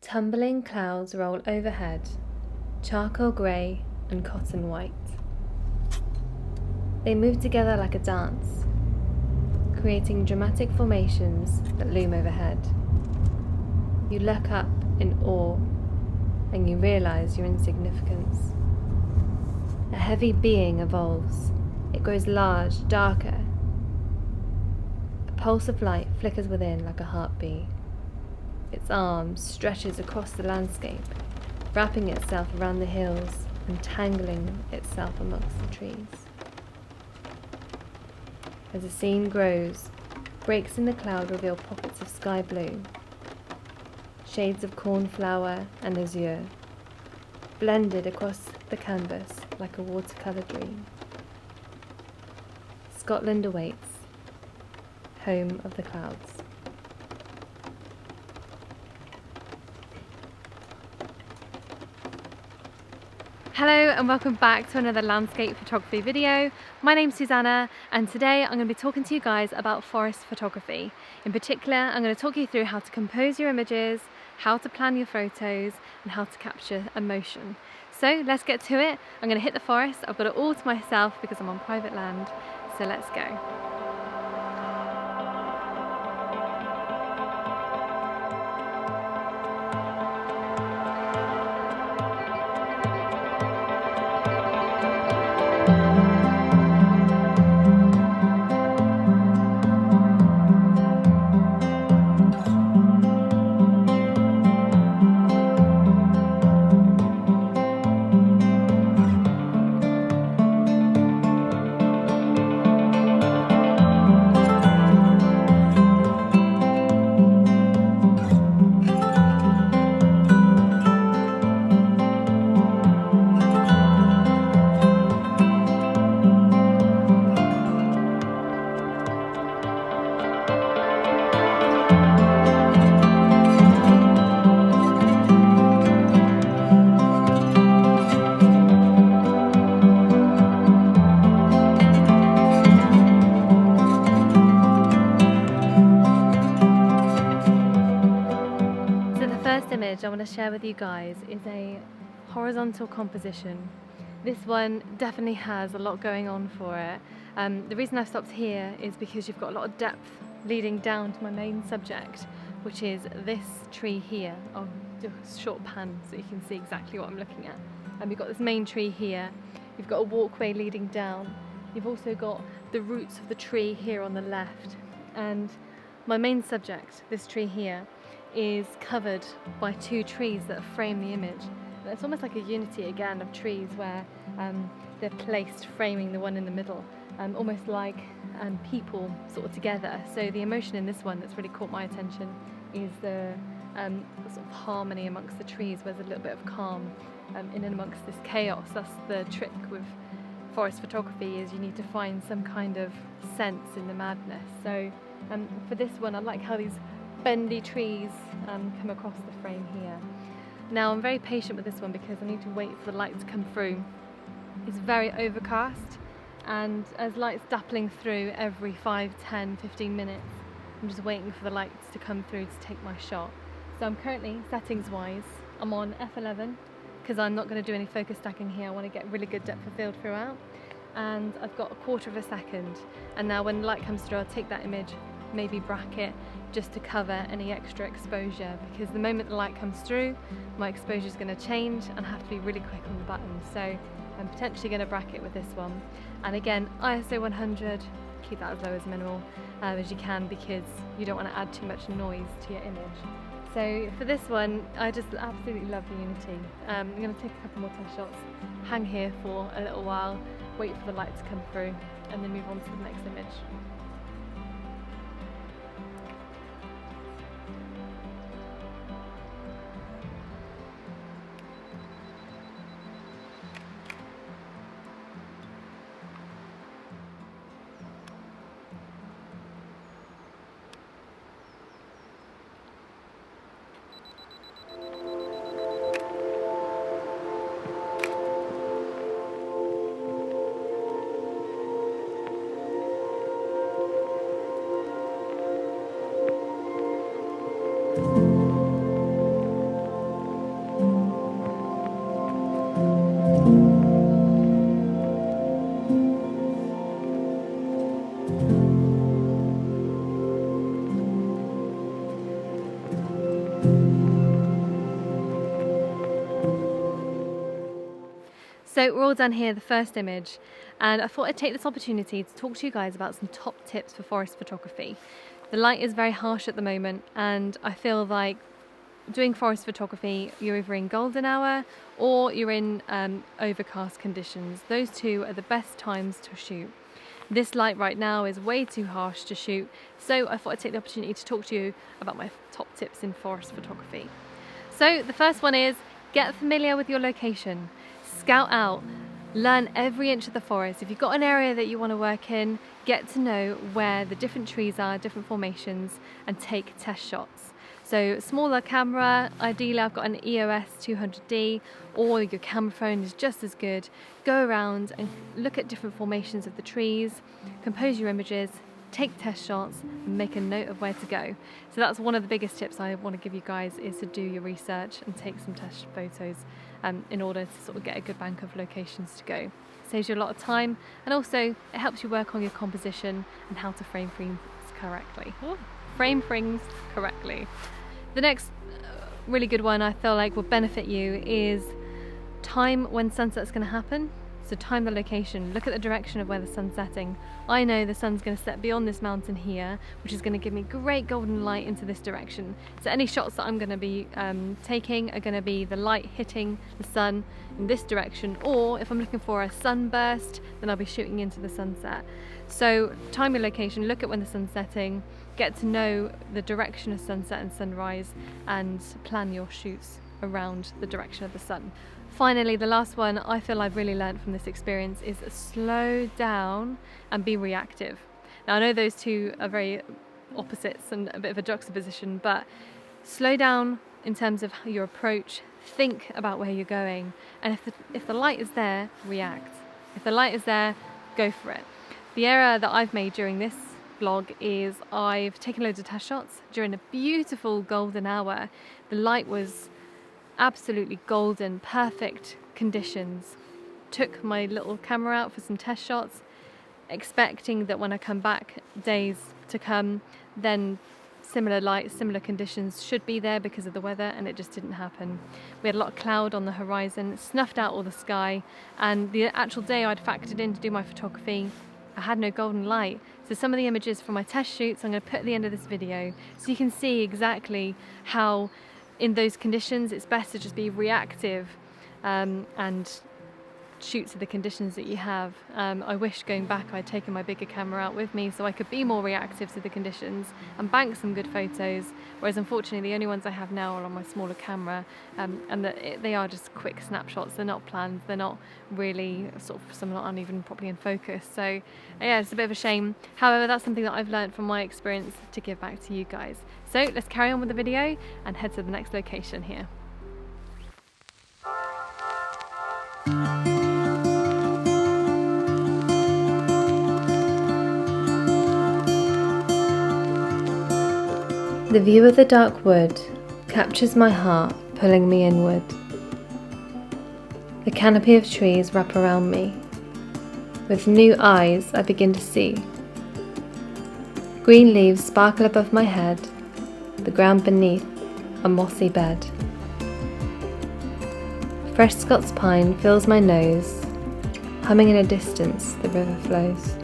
Tumbling clouds roll overhead, charcoal grey and cotton white. They move together like a dance, creating dramatic formations that loom overhead. You look up in awe and you realise your insignificance. A heavy being evolves. It grows large, darker. A pulse of light flickers within like a heartbeat. Its arm stretches across the landscape, wrapping itself around the hills and tangling itself amongst the trees. As the scene grows, breaks in the cloud reveal pockets of sky blue, shades of cornflower and azure, blended across the canvas like a watercolour dream. Scotland awaits, home of the clouds. Hello and welcome back to another landscape photography video. My name's Susanna and today I'm going to be talking to you guys about forest photography. In particular, I'm going to talk you through how to compose your images, how to plan your photos and how to capture emotion. So let's get to it. I'm going to hit the forest. I've got it all to myself because I'm on private land. So let's go. I want to share with you guys is a horizontal composition. This one definitely has a lot going on for it. The reason I've stopped here is because you've got a lot of depth leading down to my main subject, which is this tree here. I'll do a short pan so you can see exactly what I'm looking at. You've got this main tree here, you've got a walkway leading down, you've also got the roots of the tree here on the left, and my main subject, this tree here, is covered by two trees that frame the image. And it's almost like a unity again of trees where they're placed framing the one in the middle, almost like people sort of together. So the emotion in this one that's really caught my attention is the sort of harmony amongst the trees, where there's a little bit of calm in and amongst this chaos. That's the trick with forest photography, is you need to find some kind of sense in the madness. So for this one, I like how these bendy trees come across the frame here. Now I'm very patient with this one because I need to wait for the light to come through. It's very overcast, and as light's dappling through every 5, 10, 15 minutes, I'm just waiting for the lights to come through to take my shot. So I'm currently, settings wise, I'm on f11 because I'm not going to do any focus stacking here. I want to get really good depth of field throughout, and I've got 1/4 of a second, and now when the light comes through I'll take that image, maybe bracket just to cover any extra exposure, because the moment the light comes through my exposure is going to change and I have to be really quick on the button. So I'm potentially going to bracket with this one, and again ISO 100, keep that as low as minimal as you can, because you don't want to add too much noise to your image. So for this one I just absolutely love the unity. I'm going to take a couple more test shots, hang here for a little while, wait for the light to come through and then move on to the next image. So we're all done here, the first image, and I thought I'd take this opportunity to talk to you guys about some top tips for forest photography. The light is very harsh at the moment, and I feel like doing forest photography, you're either in golden hour or you're in overcast conditions. Those two are the best times to shoot. This light right now is way too harsh to shoot, so I thought I'd take the opportunity to talk to you about my top tips in forest photography. So the first one is get familiar with your location. Scout out, learn every inch of the forest. If you've got an area that you want to work in, get to know where the different trees are, different formations, and take test shots. So smaller camera, ideally I've got an EOS 200D, or your camera phone is just as good. Go around and look at different formations of the trees, compose your images, take test shots, and make a note of where to go. So that's one of the biggest tips I want to give you guys, is to do your research and take some test photos in order to sort of get a good bank of locations to go. Saves you a lot of time, and also it helps you work on your composition and how to frame things correctly. Frame things correctly. The next really good one I feel like will benefit you is time when sunset's going to happen. So time the location, look at the direction of where the sun's setting. I know the sun's going to set beyond this mountain here, which is going to give me great golden light into this direction. So any shots that I'm going to be taking are going to be the light hitting the sun in this direction, or if I'm looking for a sunburst, then I'll be shooting into the sunset. So time your location, look at when the sun's setting, get to know the direction of sunset and sunrise, and plan your shoots around the direction of the sun. Finally, the last one I feel I've really learned from this experience is slow down and be reactive. Now I know those two are very opposites and a bit of a juxtaposition, but slow down in terms of your approach, think about where you're going, and if the light is there, react. If the light is there, go for it. The error that I've made during this vlog is I've taken loads of test shots during a beautiful golden hour. The light was absolutely golden, perfect conditions. Took my little camera out for some test shots, expecting that when I come back days to come, then similar light, similar conditions should be there because of the weather, and it just didn't happen. We had a lot of cloud on the horizon, snuffed out all the sky, and the actual day I'd factored in to do my photography, I had no golden light. So some of the images from my test shoots I'm going to put at the end of this video, so you can see exactly how in those conditions it's best to just be reactive and shoot to the conditions that you have. I wish going back I'd taken my bigger camera out with me so I could be more reactive to the conditions and bank some good photos, whereas unfortunately the only ones I have now are on my smaller camera, and they are just quick snapshots. They're not planned, they're not really some aren't even properly in focus. So yeah, it's a bit of a shame. However, that's something that I've learned from my experience to give back to you guys. So let's carry on with the video and head to the next location here. The view of the dark wood captures my heart, pulling me inward. The canopy of trees wrap around me. With new eyes I begin to see. Green leaves sparkle above my head, the ground beneath a mossy bed. Fresh Scots pine fills my nose, humming in a distance the river flows.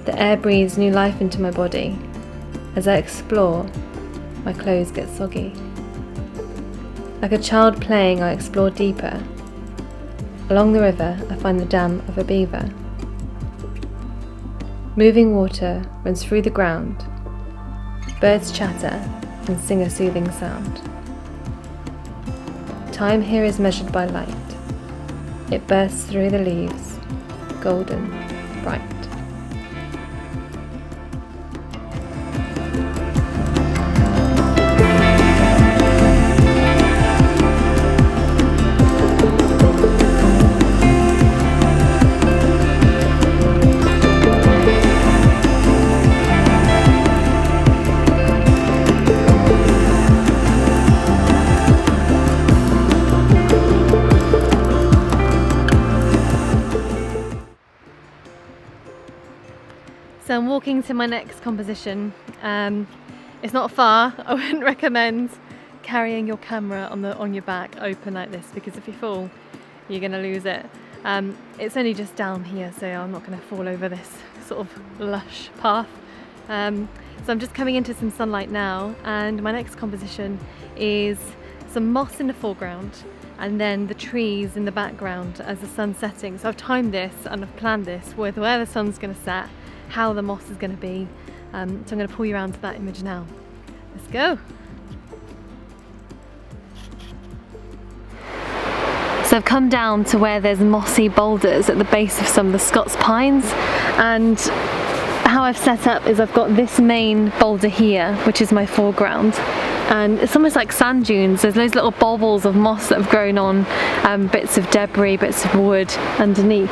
The air breathes new life into my body. As I explore, my clothes get soggy. Like a child playing, I explore deeper. Along the river, I find the dam of a beaver. Moving water runs through the ground. Birds chatter and sing a soothing sound. Time here is measured by light. It bursts through the leaves, golden, bright. So I'm walking to my next composition. It's not far. I wouldn't recommend carrying your camera on your back open like this, because if you fall, you're gonna lose it. It's only just down here, so I'm not gonna fall over this sort of lush path. So I'm just coming into some sunlight now, and my next composition is some moss in the foreground and then the trees in the background as the sun's setting. So I've timed this and I've planned this with where the sun's going to set, how the moss is going to be. So I'm going to pull you around to that image now. Let's go. So I've come down to where there's mossy boulders at the base of some of the Scots pines, and how I've set up is I've got this main boulder here, which is my foreground, and it's almost like sand dunes. There's those little baubles of moss that have grown on, bits of debris, bits of wood underneath.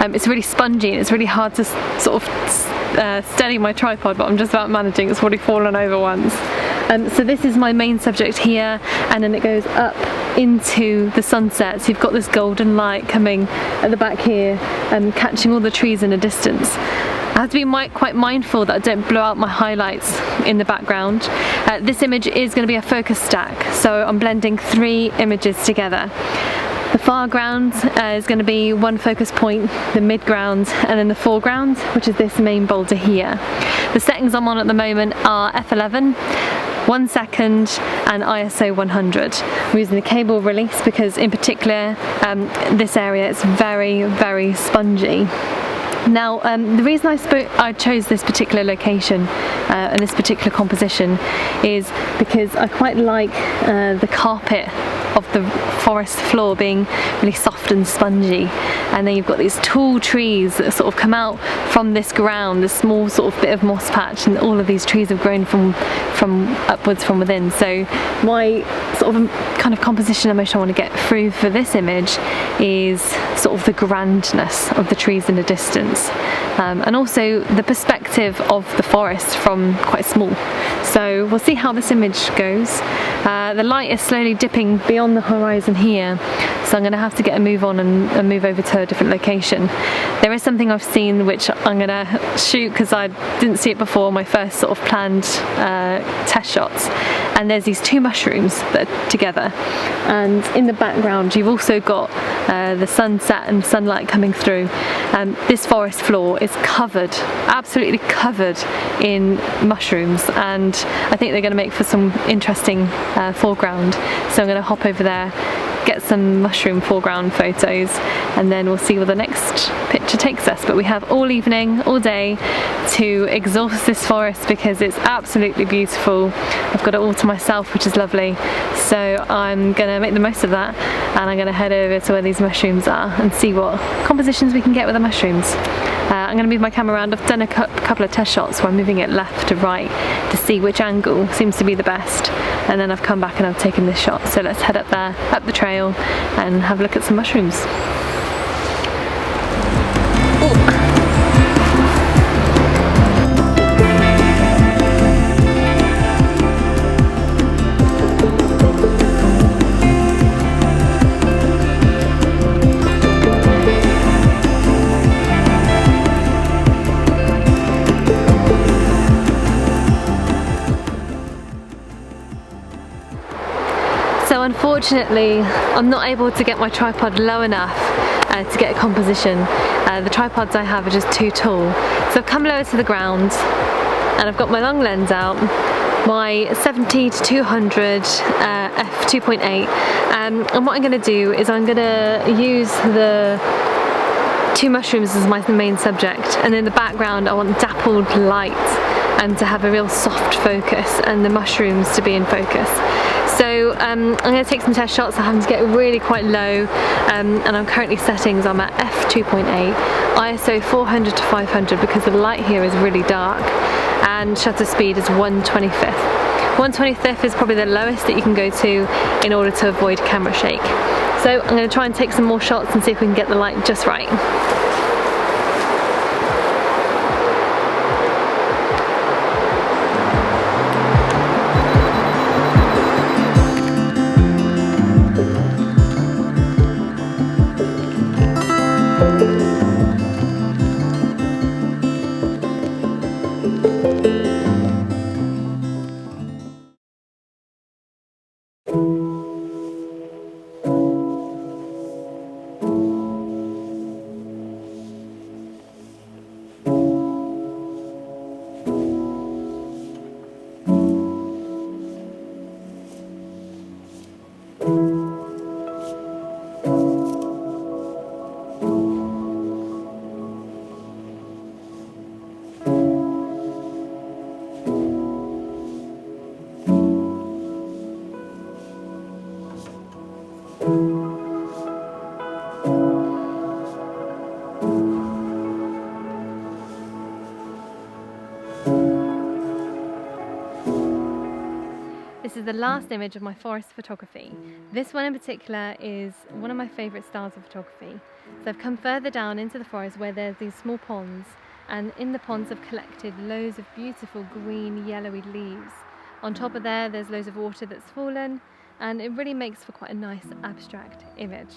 It's really spongy and it's really hard to sort of steady my tripod, but I'm just about managing. It's already fallen over once. So this is my main subject here, and then it goes up into the sunset. So you've got this golden light coming at the back here, catching all the trees in the distance. I have to be quite mindful that I don't blow out my highlights in the background. This image is going to be a focus stack, so I'm blending 3 images together. The foreground is going to be one focus point, the midground, and then the foreground, which is this main boulder here. The settings I'm on at the moment are f11, 1 second, and ISO 100. I'm using the cable release because in particular this area is very, very spongy. Now, the reason I chose this particular location and this particular composition is because I quite like the carpet of the forest floor being really soft and spongy, and then you've got these tall trees that sort of come out from this ground, this small sort of bit of moss patch, and all of these trees have grown from upwards from within. So my sort of kind of composition emotion I want to get through for this image is sort of the grandness of the trees in the distance, and also the perspective of the forest from quite small. So we'll see how this image goes. The light is slowly dipping beyond the horizon here, so I'm going to have to get a move on and move over to a different location. There is something I've seen which I'm going to shoot because I didn't see it before, my first sort of planned test shots, and there's these 2 mushrooms that are together, and in the background you've also got the sunset and sunlight coming through. This forest floor is covered, absolutely covered in mushrooms, and I think they're going to make for some interesting foreground. So I'm going to hop over there, get some mushroom foreground photos, and then we'll see where the next picture takes us. But we have all evening, all day to exhaust this forest because it's absolutely beautiful. I've got it all to myself, which is lovely. So I'm going to make the most of that, and I'm going to head over to where these mushrooms are and see what compositions we can get with the mushrooms. I'm going to move my camera around. I've done a couple of test shots where I'm moving it left to right to see which angle seems to be the best, and then I've come back and I've taken this shot. So let's head up there, up the trail, and have a look at some mushrooms. So unfortunately I'm not able to get my tripod low enough to get a composition. The tripods I have are just too tall. So I've come lower to the ground and I've got my long lens out, my 70-200 f2.8, and what I'm going to do is I'm going to use the 2 mushrooms as my main subject, and in the background I want dappled light and to have a real soft focus and the mushrooms to be in focus. So I'm going to take some test shots. I have to get really quite low, and I'm currently settings, I'm at f2.8, ISO 400 to 500 because the light here is really dark, and shutter speed is 1/25. 1/25 is probably the lowest that you can go to in order to avoid camera shake. So I'm going to try and take some more shots and see if we can get the light just right. the last image of my forest photography. This one in particular is one of my favourite styles of photography. So I've come further down into the forest where there's these small ponds, and in the ponds I've collected loads of beautiful green yellowy leaves. On top of there's loads of water that's fallen, and it really makes for quite a nice abstract image.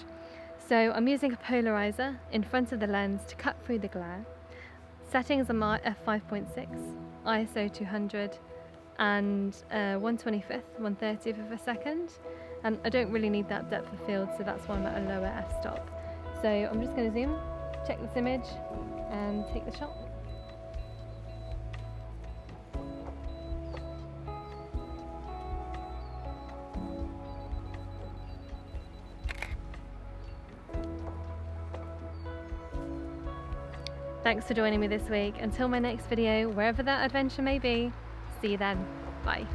So I'm using a polarizer in front of the lens to cut through the glare. Settings are f5.6, ISO 200, and 1/25th, 1/30th of a second. And I don't really need that depth of field, so that's why I'm at a lower f-stop. So I'm just going to zoom, check this image, and take the shot. Thanks for joining me this week. Until my next video, wherever that adventure may be, see you then. Bye.